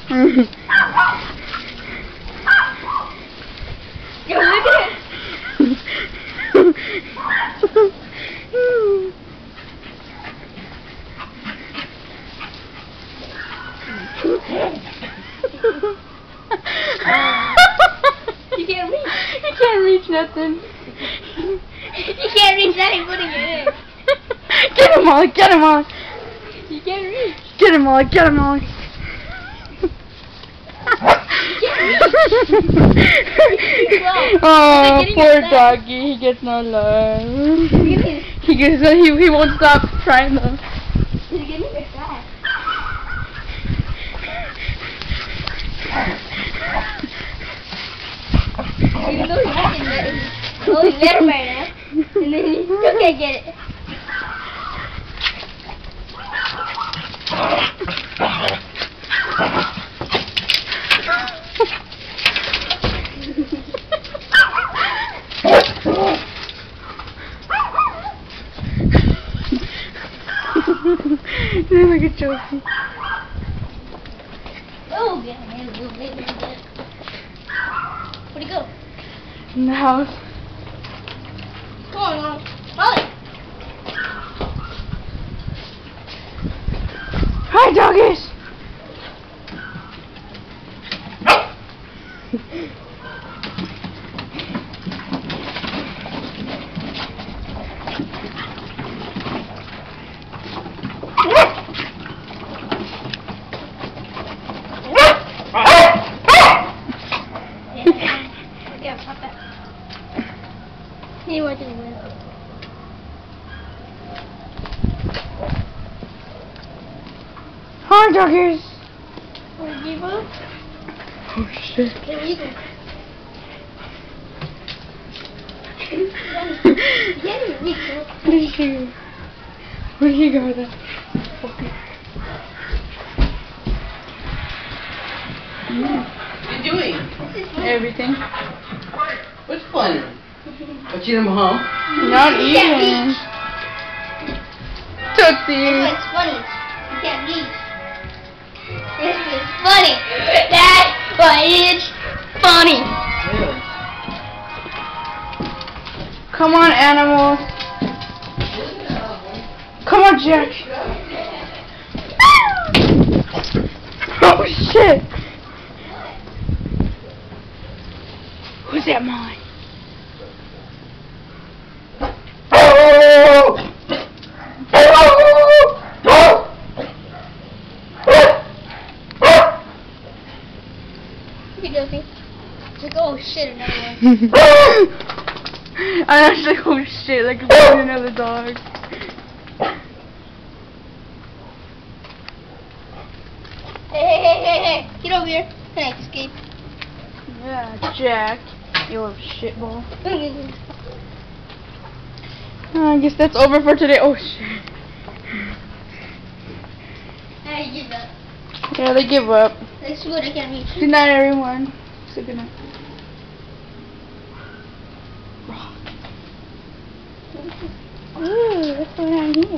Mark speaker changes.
Speaker 1: Yo, look at it. You can't reach.
Speaker 2: You can't reach nothing.
Speaker 1: You can't reach nothing putting it in.
Speaker 2: Get him, Molly, get him, Molly.
Speaker 1: You can't reach.
Speaker 2: Get him, Molly, get him, Molly. Oh, poor doggy, he gets no love. He won't stop trying though.
Speaker 1: He's getting it fast. Even though he's let him right now, and then he still can't get it.
Speaker 2: This is like a joke.
Speaker 1: Oh, get him. Where'd he go?
Speaker 2: In the house.
Speaker 1: Come on, Mom. Molly.
Speaker 2: Hi, doggies.
Speaker 1: He went to the window.
Speaker 2: Hi, doggies.
Speaker 1: Where'd you go?
Speaker 2: Oh shit.
Speaker 1: There you go.
Speaker 2: Where did she go? Where did he go then?
Speaker 3: What are you doing?
Speaker 2: Everything.
Speaker 3: What's funny? Watching him home?
Speaker 2: Not eating. Tootsie.
Speaker 1: That's what's funny. You can't reach. This is funny. That's why it's funny.
Speaker 3: Really?
Speaker 2: Come on, animals. Come on, Jack. Oh shit. Who's that, Molly?
Speaker 1: Okey-dokey. It's like, oh shit, another one.
Speaker 2: I was like, oh shit, like another dog.
Speaker 1: Hey. Get over here. Can I escape?
Speaker 2: Yeah, Jack, you little shitball. I guess that's over for today. Oh shit.
Speaker 1: I give up.
Speaker 2: Yeah, they give up.
Speaker 1: That's what I can't reach.
Speaker 2: Good night, everyone. Say good night. Ooh, what's going on here?